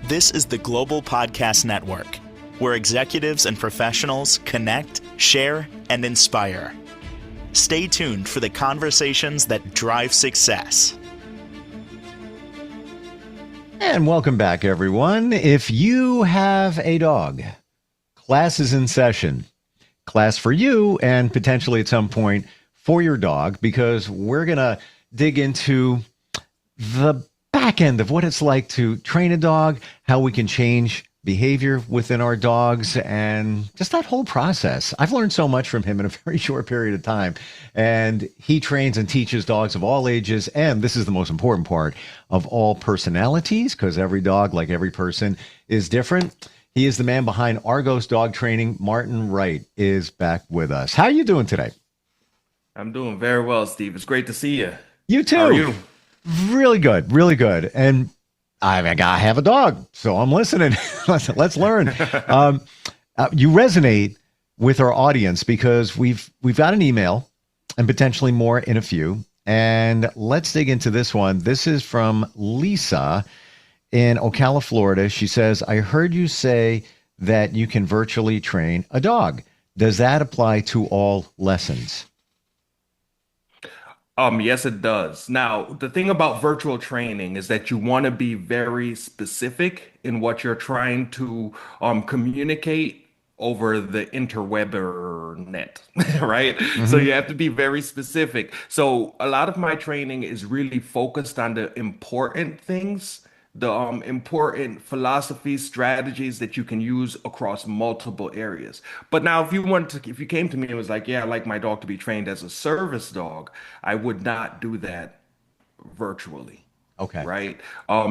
This is the Global Podcast Network, where executives and professionals connect, share, and inspire. Stay tuned for the conversations that drive success. And welcome back, everyone. If you have a dog, class is in session. Class for you and potentially at some point for your dog, because we're going to dig into the back end of what it's like to train a dog, how we can change behavior within our dogs, and just that whole process. I've learned so much from him in a very short period of time. And he trains and teaches dogs of all ages. And this is the most important part, of all personalities, because every dog, like every person, is different. He is the man behind Argos Dog Training. Martin Wright is back with us. How are you doing today? I'm doing very well, Steve. It's great to see you. You too. How are you? Really good, really good. And I have a dog, so I'm listening. Let's learn. You resonate with our audience because we've got an email and potentially more in a few. And let's dig into this one. This is from Lisa in Ocala, Florida. She says, I heard you say that you can virtually train a dog. Does that apply to all lessons? Yes, it does. Now, the thing about virtual training is that you want to be very specific in what you're trying to communicate over the interweb net, right? So you have to be very specific. So a lot of my training is really focused on the important things, the important philosophies, strategies that you can use across multiple areas. But now, if you came to me and was like, "Yeah, I'd like my dog to be trained as a service dog," I would not do that virtually, Okay. right?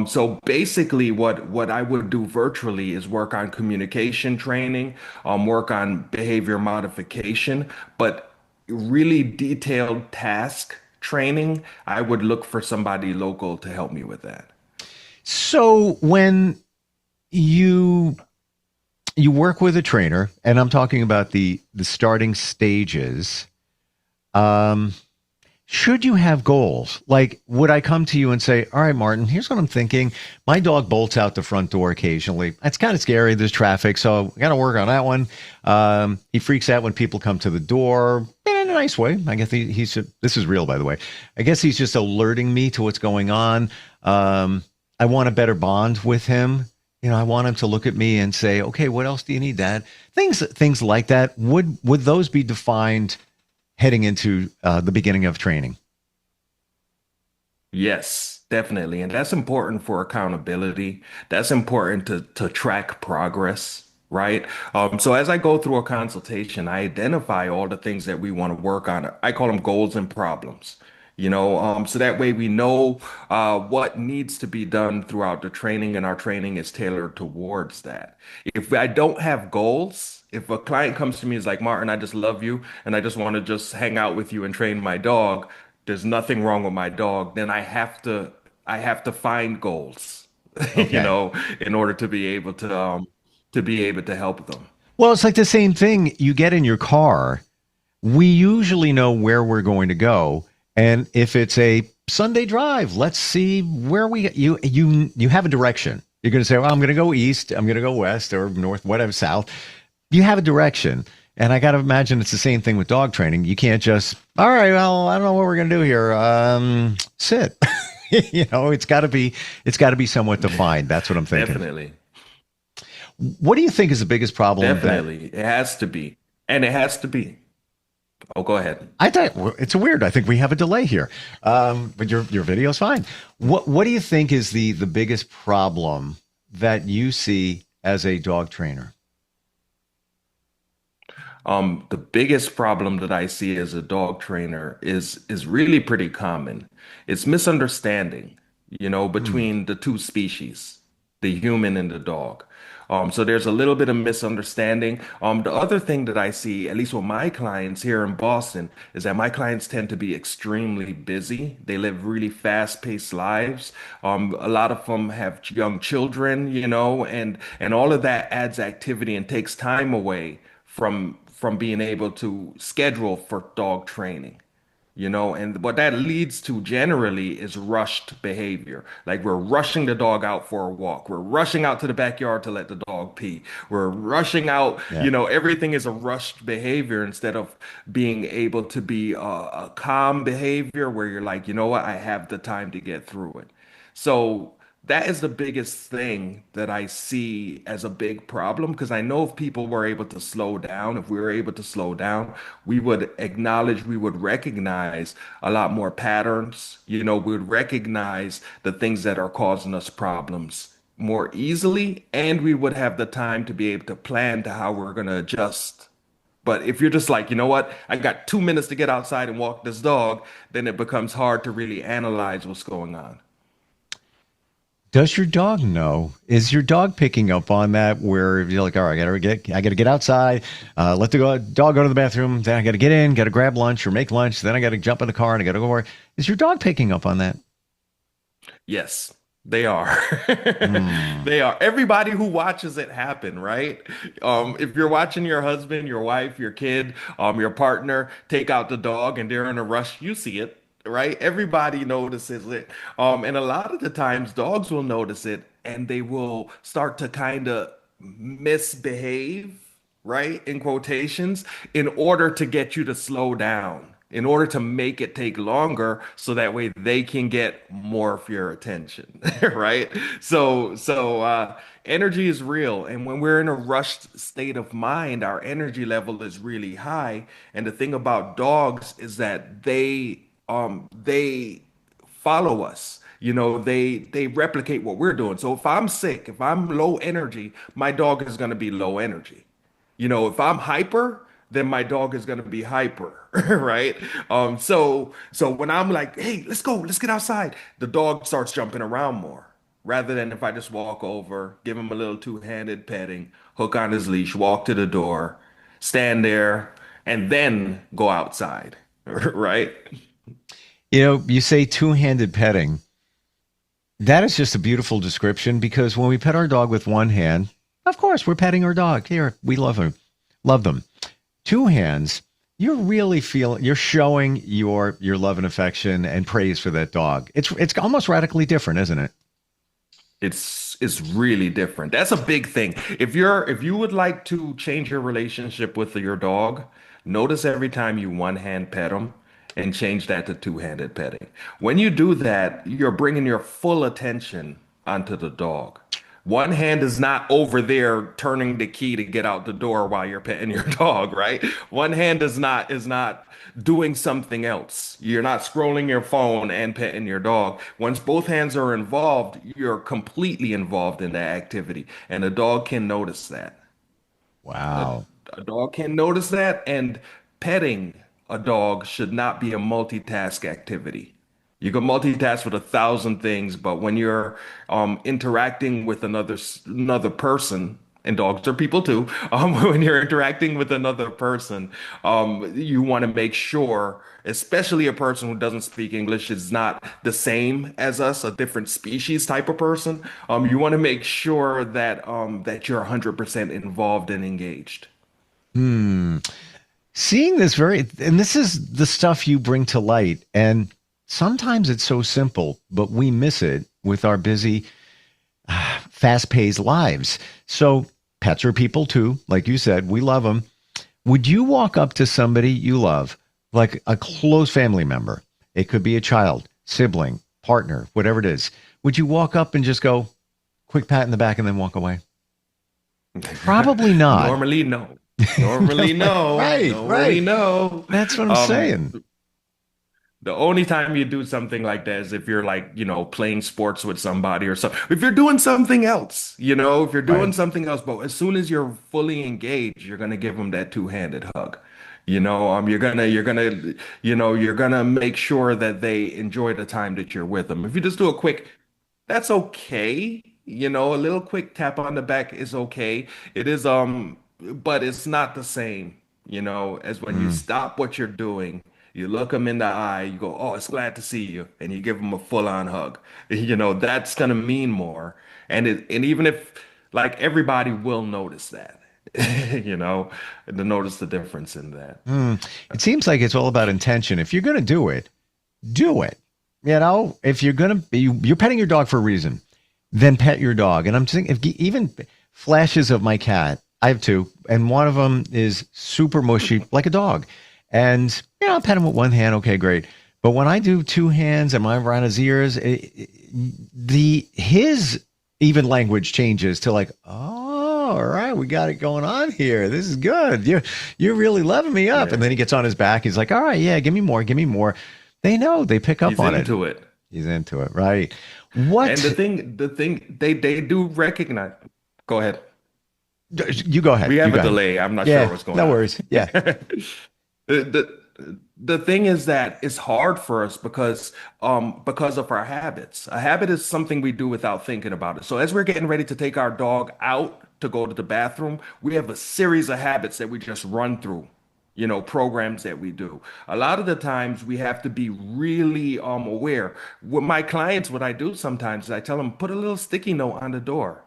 So basically, what I would do virtually is work on communication training, work on behavior modification, but really detailed task training, I would look for somebody local to help me with that. So when you work with a trainer, and I'm talking about the starting stages, should you have goals? Like, would I come to you and say, all right, Martin, here's what I'm thinking. My dog bolts out the front door occasionally. That's kind of scary. There's traffic, so I got to work on that one. He freaks out when people come to the door in a nice way. I guess he's this is real, by the way. I guess he's just alerting me to what's going on. I want a better bond with him. You know, I want him to look at me and say, okay, what else do you need, Dad? Things like that. Would those be defined heading into the beginning of training? Yes, definitely. And that's important for accountability. That's important to track progress, right? So as I go through a consultation, I identify all the things that we want to work on. I call them goals and problems. So that way we know what needs to be done throughout the training, and our training is tailored towards that. If I don't have goals, if a client comes to me and is like, Martin, I just love you and I just want to just hang out with you and train my dog, there's nothing wrong with my dog, then I have to find goals, Okay. in order to be able to help them. Well, it's like the same thing. You get in your car. We usually know where we're going to go. And if it's a Sunday drive, let's see where you have a direction. You're going to say, well, I'm going to go east, I'm going to go west or north, whatever, south. You have a direction. And I got to imagine it's the same thing with dog training. You can't just, all right, well, I don't know what we're going to do here. Sit. It's got to be somewhat defined. That's what I'm thinking. Definitely. What do you think is the biggest problem Definitely. It has to be. And it has to be. Oh, go ahead. I thought it's weird. I think we have a delay here, but your video's fine. What do you think is the biggest problem that you see as a dog trainer? The biggest problem that I see as a dog trainer is really pretty common. It's misunderstanding, Hmm. between the two species, the human and the dog. So there's a little bit of misunderstanding. The other thing that I see, at least with my clients here in Boston, is that my clients tend to be extremely busy. They live really fast-paced lives. A lot of them have young children, and all of that adds activity and takes time away from being able to schedule for dog training. And what that leads to generally is rushed behavior. Like we're rushing the dog out for a walk. We're rushing out to the backyard to let the dog pee. We're rushing out, Yeah. everything is a rushed behavior instead of being able to be a calm behavior where you're like, you know what, I have the time to get through it. So that is the biggest thing that I see as a big problem because I know if people were able to slow down, if we were able to slow down, we would acknowledge, we would recognize a lot more patterns. We would recognize the things that are causing us problems more easily, and we would have the time to be able to plan to how we're going to adjust. But if you're just like, you know what, I got 2 minutes to get outside and walk this dog, then it becomes hard to really analyze what's going on. Does your dog know? Is your dog picking up on that? Where you're like, all right, I gotta get outside, let the dog go to the bathroom. Then I gotta get in, gotta grab lunch or make lunch. Then I gotta jump in the car and I gotta go work. Is your dog picking up on that? Yes, they are. Hmm. They are. Everybody who watches it happen, right? If you're watching your husband, your wife, your kid, your partner take out the dog and they're in a rush, you see it, right? Everybody notices it. And a lot of the times dogs will notice it and they will start to kind of misbehave, right? In quotations, in order to get you to slow down, in order to make it take longer, so that way they can get more of your attention, right? Energy is real, and when we're in a rushed state of mind, our energy level is really high. And the thing about dogs is that they follow us. They replicate what we're doing. So if I'm sick, if I'm low energy, my dog is going to be low energy. If I'm hyper, then my dog is gonna be hyper, right? So when I'm like, hey, let's go, let's get outside, the dog starts jumping around more. Rather than if I just walk over, give him a little two-handed petting, hook on his leash, walk to the door, stand there, and then go outside, right? You say two-handed petting. That is just a beautiful description because when we pet our dog with one hand, of course, we're petting our dog. Here, we love him, love them. Two hands, you're showing your love and affection and praise for that dog. It's almost radically different, isn't it? It's really different. That's a big thing. If you would like to change your relationship with your dog, notice every time you one hand pet them and change that to two-handed petting. When you do that, you're bringing your full attention onto the dog. One hand is not over there turning the key to get out the door while you're petting your dog, right? One hand is not doing something else. You're not scrolling your phone and petting your dog. Once both hands are involved, you're completely involved in that activity, and a dog can notice that. A, Wow. a dog can notice that, and petting a dog should not be a multitask activity. You can multitask with 1,000 things, but when you're interacting with another person, and dogs are people too, when you're interacting with another person, you want to make sure, especially a person who doesn't speak English, is not the same as us, a different species type of person. You want to make sure that you're 100% involved and engaged. Hmm. Seeing and this is the stuff you bring to light. And sometimes it's so simple, but we miss it with our busy, fast paced lives. So pets are people too. Like you said, we love them. Would you walk up to somebody you love, like a close family member? It could be a child, sibling, partner, whatever it is. Would you walk up and just go, quick pat in the back and then walk away? Probably not. Normally, no. Normally, no. Right, Normally, right. no. That's what I'm Um, saying. the only time you do something like that is if you're like, playing sports with somebody or something. If you're doing something else, if you're Right. doing something else, but as soon as you're fully engaged, you're gonna give them that two-handed hug. You're gonna make sure that they enjoy the time that you're with them. If you just do a quick, that's okay. A little quick tap on the back is okay. It is, but it's not the same, as when you Mm. stop what you're doing, you look them in the eye, you go, "Oh, it's glad to see you," and you give them a full-on hug. That's gonna mean more. And even if like everybody will notice that. you know, and to notice the difference in that. It seems like it's all about intention. If you're going to do it, do it. You know, if you're going to be, you're petting your dog for a reason, then pet your dog. And I'm thinking, if even flashes of my cat, I have two, and one of them is super mushy, like a dog. And, I'll pet him with one hand. Okay, great. But when I do two hands and I'm around his ears, his even language changes to like, oh, all right, we got it going on here. This is good. You're really loving me up. Yeah, And then he gets on his back. He's like, all right, yeah, give me more, give me more. They know, they pick up he's on it. into it. He's into it, right? And What? the thing they do recognize. Go ahead. You go ahead. We You have go a ahead. delay. I'm not sure Yeah, what's going no on. worries. Yeah. The thing is that it's hard for us because of our habits. A habit is something we do without thinking about it. So as we're getting ready to take our dog out to go to the bathroom, we have a series of habits that we just run through, programs that we do. A lot of the times we have to be really aware. With my clients, what I do sometimes is I tell them put a little sticky note on the door.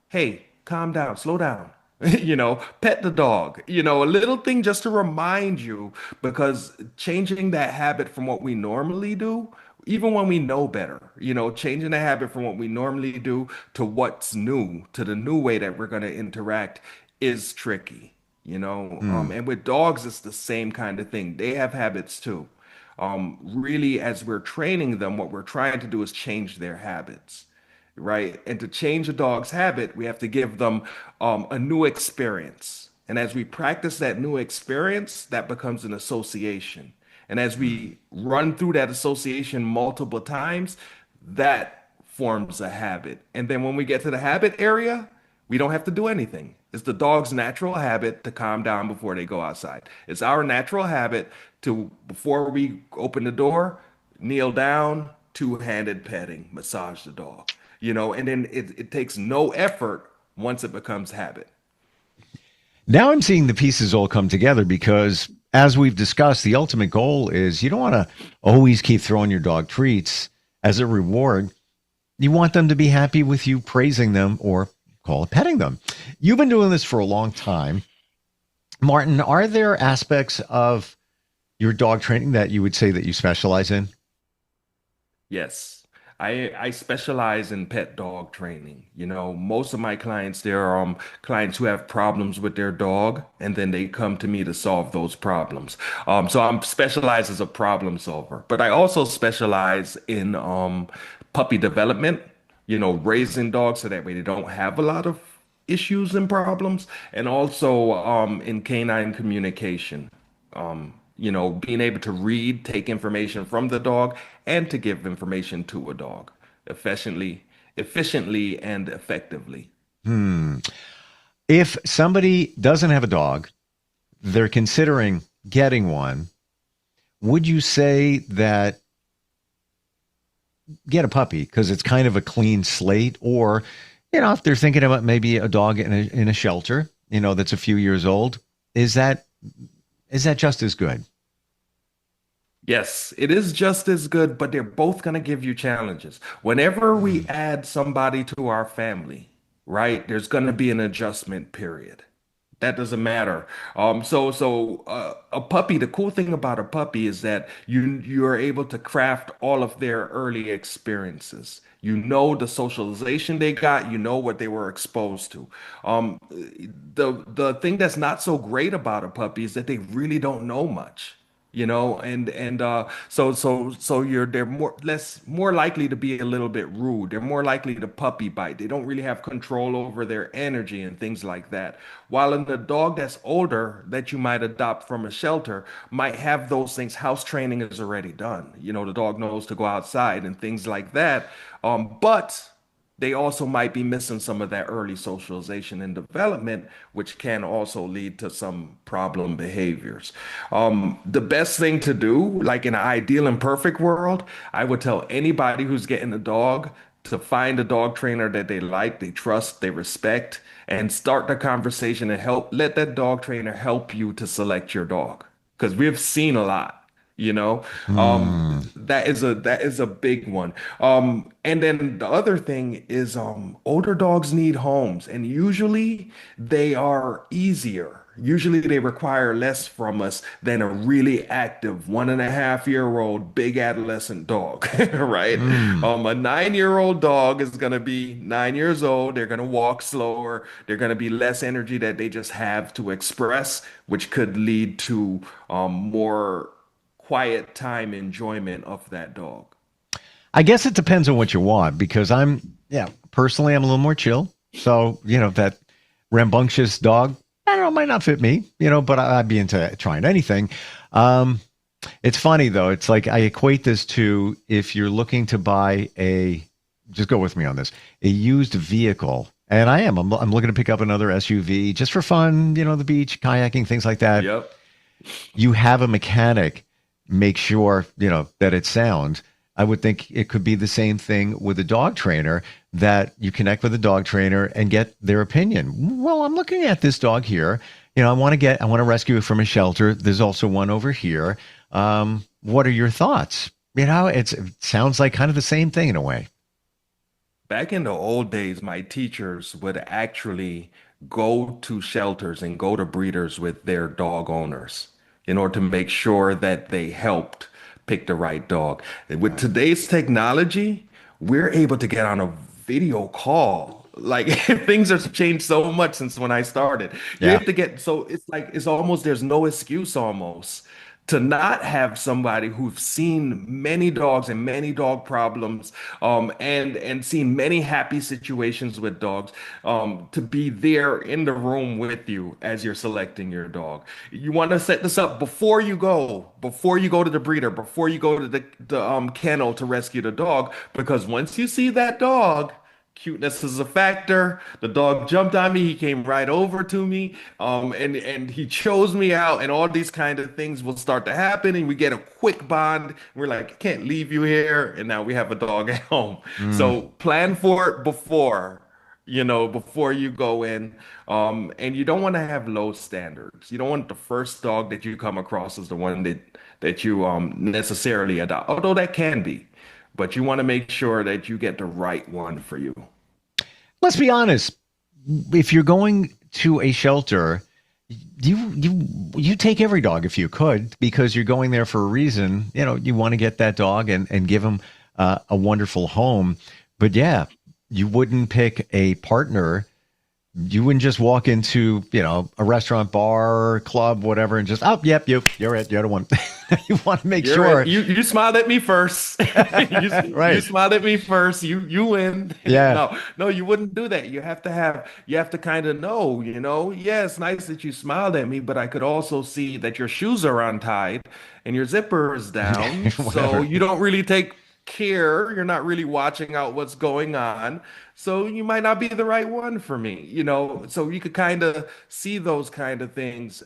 Hey, calm down, slow down. Pet the dog, a little thing just to remind you, because changing that habit from what we normally do, even when we know better, changing the habit from what we normally do to what's new, to the new way that we're going to interact is tricky, Hmm. and with dogs, it's the same kind of thing. They have habits too. Really, as we're training them, what we're trying to do is change their habits, right? And to change a dog's habit, we have to give them a new experience. And as we practice that new experience, that becomes an association. And as we run through that association multiple times, that forms a habit. And then when we get to the habit area, we don't have to do anything. It's the dog's natural habit to calm down before they go outside. It's our natural habit to, before we open the door, kneel down, two-handed petting, massage the dog, and then it takes no effort once it becomes habit. Now I'm seeing the pieces all come together because, as we've discussed, the ultimate goal is you don't want to always keep throwing your dog treats as a reward. You want them to be happy with you praising them or call it petting them. You've been doing this for a long time. Martin, are there aspects of your dog training that you would say that you specialize in? Yes. I specialize in pet dog training. Most of my clients, they're clients who have problems with their dog, and then they come to me to solve those problems. So I'm specialized as a problem solver, but I also specialize in puppy development, raising dogs so that way they don't have a lot of issues and problems, and also in canine communication. Being able to read, take information from the dog, and to give information to a dog efficiently and effectively. Hmm. If somebody doesn't have a dog, they're considering getting one, would you say that get a puppy because it's kind of a clean slate? Or, if they're thinking about maybe a dog in a shelter, that's a few years old, is that just as good? Yes, it is just as good, but they're both going to give you challenges. Whenever we add somebody to our family, right, there's going to be an adjustment period. That doesn't matter. So a puppy, the cool thing about a puppy is that you're able to craft all of their early experiences. You know the socialization they got, you know what they were exposed to. The thing that's not so great about a puppy is that they really don't know much. So they're more likely to be a little bit rude. They're more likely to puppy bite. They don't really have control over their energy and things like that. While in the dog that's older that you might adopt from a shelter might have those things. House training is already done. The dog knows to go outside and things like that. But they also might be missing some of that early socialization and development, which can also lead to some problem behaviors. The best thing to do, like in an ideal and perfect world, I would tell anybody who's getting a dog to find a dog trainer that they like, they trust, they respect, and start the conversation and let that dog trainer help you to select your dog. Because we've seen a lot. you know. Hmm. That is a big one. And then the other thing is older dogs need homes, and usually they are easier. Usually they require less from us than a really active 1.5-year-old big adolescent dog, right? Hmm. A 9-year-old dog is going to be 9 years old. They're going to walk slower. They're going to be less energy that they just have to express, which could lead to more quiet time enjoyment of that dog. I guess it depends on what you want because yeah, personally, I'm a little more chill. So, that rambunctious dog, I don't know, might not fit me, but I'd be into trying anything. Um, it's funny though. It's like I equate this to if you're looking to buy just go with me on this, a used vehicle. And I'm looking to pick up another SUV just for fun, the beach, kayaking, things like that. Yep. You have a mechanic make sure, that it's sound. I would think it could be the same thing with a dog trainer that you connect with a dog trainer and get their opinion. Well, I'm looking at this dog here. I want to rescue it from a shelter. There's also one over here. What are your thoughts? It sounds like kind of the same thing in a way. Back in the old days, my teachers would actually go to shelters and go to breeders with their dog owners in order to make sure that they helped pick the right dog. With Right. today's technology, we're able to get on a video call. Like things have changed so much since when I started. You Yeah. have to get so it's like it's almost there's no excuse almost to not have somebody who've seen many dogs and many dog problems, and seen many happy situations with dogs, to be there in the room with you as you're selecting your dog. You want to set this up before you go to the breeder, before you go to the kennel to rescue the dog, because once you see that dog, cuteness is a factor. The dog jumped on me. He came right over to me, and he chose me out, and all these kind of things will start to happen, and we get a quick bond. We're like, I can't leave you here, and now we have a dog at home. Mm. So plan for it before you go in, and you don't want to have low standards. You don't want the first dog that you come across as the one that you necessarily adopt, although that can be. But you want to make sure that you get the right one for you. Let's be honest. If you're going to a shelter, you take every dog if you could because you're going there for a reason. You want to get that dog and give him a wonderful home. But yeah, you wouldn't pick a partner. You wouldn't just walk into, a restaurant, bar, club, whatever, and just, oh, yep, you're it. You're the one. You want to make You're sure. it. You smiled at me first. You Right. smiled at me first. You win. Yeah. No, you wouldn't do that. You have to kind of know, yeah, it's nice that you smiled at me, but I could also see that your shoes are untied and your zipper is down. So Whatever. you don't really take care. You're not really watching out what's going on. So you might not be the right one for me. So you could kind of see those kind of things.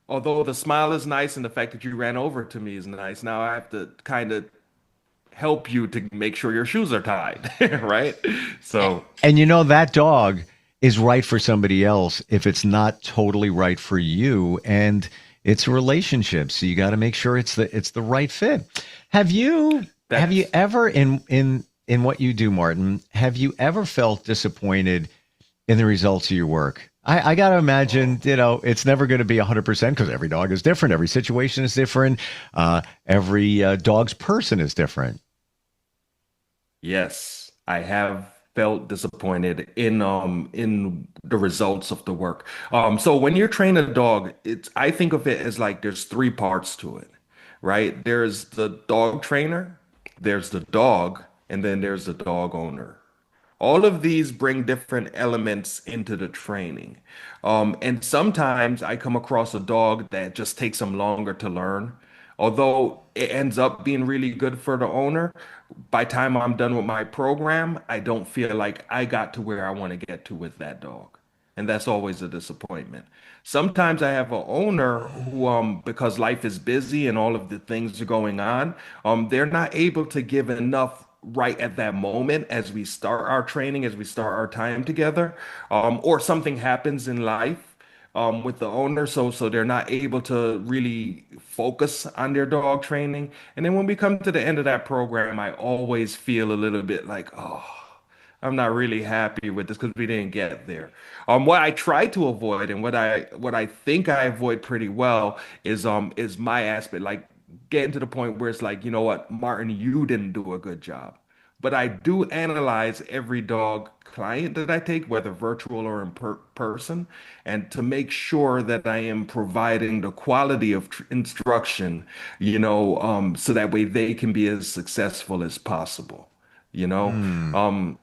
Although the smile is nice and the fact that you ran over to me is nice, now I have to kind of help you to make sure your shoes are tied, right? So, And that dog is right for somebody else if it's not totally right for you. And it's a relationship. So you got to make sure it's the right fit. Have you that's ever in what you do, Martin, have you ever felt disappointed in the results of your work? I got to imagine, it's never going to be 100% because every dog is different. Every situation is different. Every dog's person is different. Yes, I have felt disappointed in the results of the work. So when you're training a dog, I think of it as like there's three parts to it, right? There's the dog trainer, there's the dog, and then there's the dog owner. All of these bring different elements into the training. And sometimes I come across a dog that just takes them longer to learn. Although it ends up being really good for the owner, by the time I'm done with my program, I don't feel like I got to where I want to get to with that dog. And that's always a disappointment. Sometimes I have an owner who, because life is busy and all of the things are going on, they're not able to give enough right at that moment as we start our training, as we start our time together, or something happens in life, with the owner, so they're not able to really focus on their dog training. And then when we come to the end of that program, I always feel a little bit like, oh, I'm not really happy with this because we didn't get there. What I try to avoid and what I think I avoid pretty well is my aspect, like getting to the point where it's like, you know what, Martin, you didn't do a good job. But I do analyze every dog client that I take, whether virtual or in person, and to make sure that I am providing the quality of instruction, so that way they can be as successful as possible. You know, Hmm. um,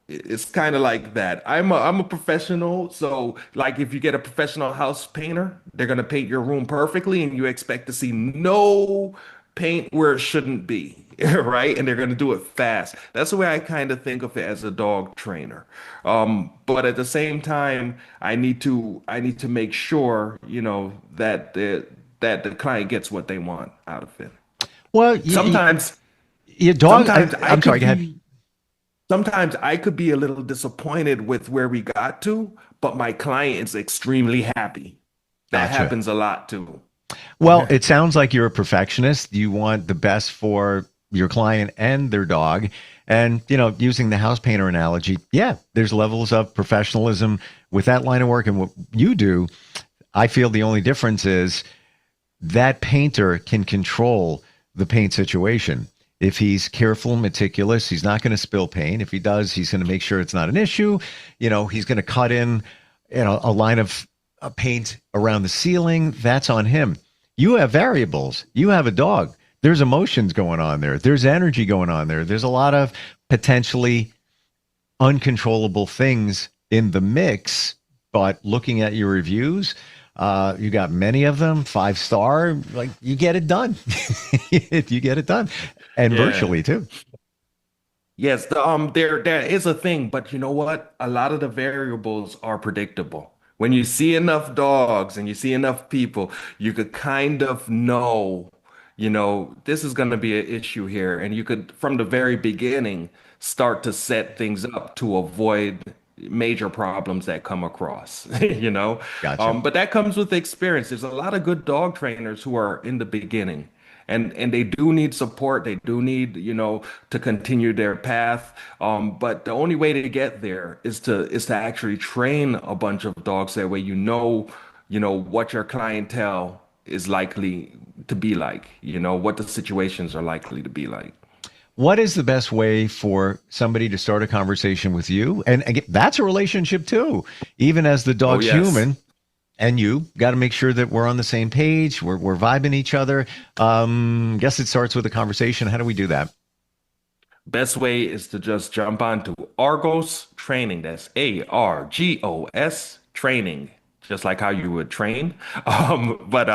it's kind of like that. I'm a professional, so like if you get a professional house painter, they're gonna paint your room perfectly, and you expect to see no paint where it shouldn't be, right? And they're gonna do it fast. That's the way I kind of think of it as a dog trainer. But at the same time, I need to make sure, that the client gets what they want out of it. Well, Sometimes, your dog. sometimes I I'm sorry. could Go ahead. be. Sometimes I could be a little disappointed with where we got to, but my client is extremely happy. That Gotcha. happens a lot too. Well, it sounds like you're a perfectionist. You want the best for your client and their dog. And, using the house painter analogy, yeah, there's levels of professionalism with that line of work and what you do. I feel the only difference is that painter can control the paint situation. If he's careful, meticulous, he's not going to spill paint. If he does, he's going to make sure it's not an issue. He's going to cut in, a line of paint around the ceiling. That's on him. You have variables. You have a dog. There's emotions going on there. There's energy going on there. There's a lot of potentially uncontrollable things in the mix. But looking at your reviews, you got many of them, 5-star. Like you get it done. You get it done, and Yeah. virtually too. Yes, there is a thing, but you know what? A lot of the variables are predictable. When you see enough dogs and you see enough people, you could kind of know, this is going to be an issue here, and you could, from the very beginning, start to set things up to avoid major problems that come across, you know? Gotcha. But that comes with experience. There's a lot of good dog trainers who are in the beginning. And they do need support. They do need, to continue their path. But the only way to get there is to actually train a bunch of dogs. That way, what your clientele is likely to be like. What the situations are likely to be like. What is the best way for somebody to start a conversation with you? And again, that's a relationship too. Even as the Oh dog's yes. human, and you got to make sure that we're on the same page. We're vibing each other. Guess it starts with a conversation. How do we do that? Best way is to just jump onto Argos Training. That's Argos Training, just like how you would train. But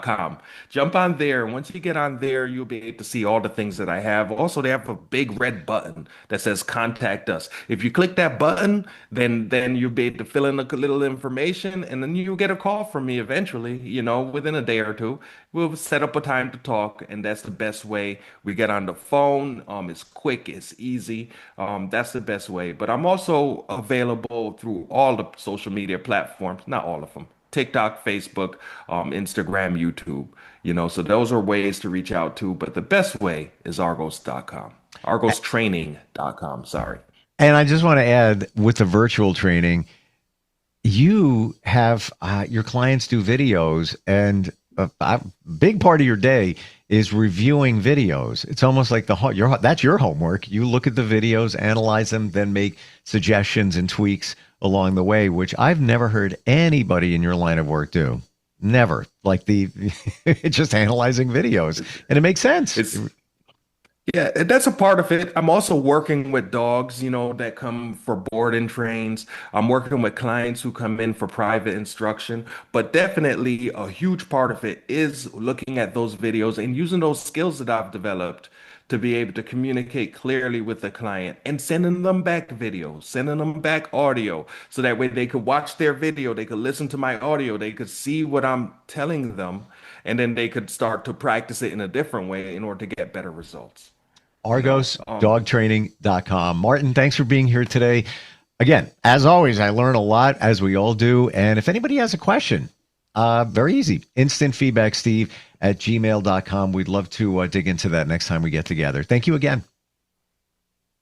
.com. Jump on there. Once you get on there, you'll be able to see all the things that I have. Also, they have a big red button that says contact us. If you click that button, then you'll be able to fill in a little information, and then you'll get a call from me eventually, within a day or two. We'll set up a time to talk, and that's the best way. We get on the phone. It's quick, it's easy. That's the best way. But I'm also available through all the social media platforms, not all of them. TikTok, Facebook, Instagram, YouTube. So those are ways to reach out to, but the best way is Argos.com. ArgosTraining.com, sorry. And I just want to add with the virtual training, you have your clients do videos, and a big part of your day is reviewing videos. It's almost like that's your homework. You look at the videos, analyze them, then make suggestions and tweaks along the way, which I've never heard anybody in your line of work do. Never. Like it's just analyzing videos, and it makes sense. It's Yeah, and that's a part of it. I'm also working with dogs, that come for board and trains. I'm working with clients who come in for private instruction. But definitely a huge part of it is looking at those videos and using those skills that I've developed to be able to communicate clearly with the client and sending them back videos, sending them back audio. So that way they could watch their video, they could listen to my audio, they could see what I'm telling them, and then they could start to practice it in a different way in order to get better results. you know. ArgosDogTraining.com. Martin, thanks for being here today. Again, as always, I learn a lot, as we all do. And if anybody has a question, very easy. Instant feedback, Steve at gmail.com. We'd love to dig into that next time we get together. Thank you again.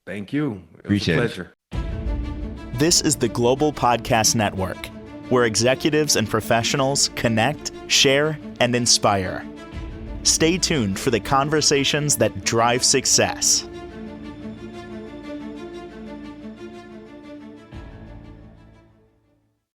Thank you. It Appreciate was a pleasure. This is the Global Podcast Network, where executives and professionals connect, share, and inspire. Stay tuned for the conversations that drive success.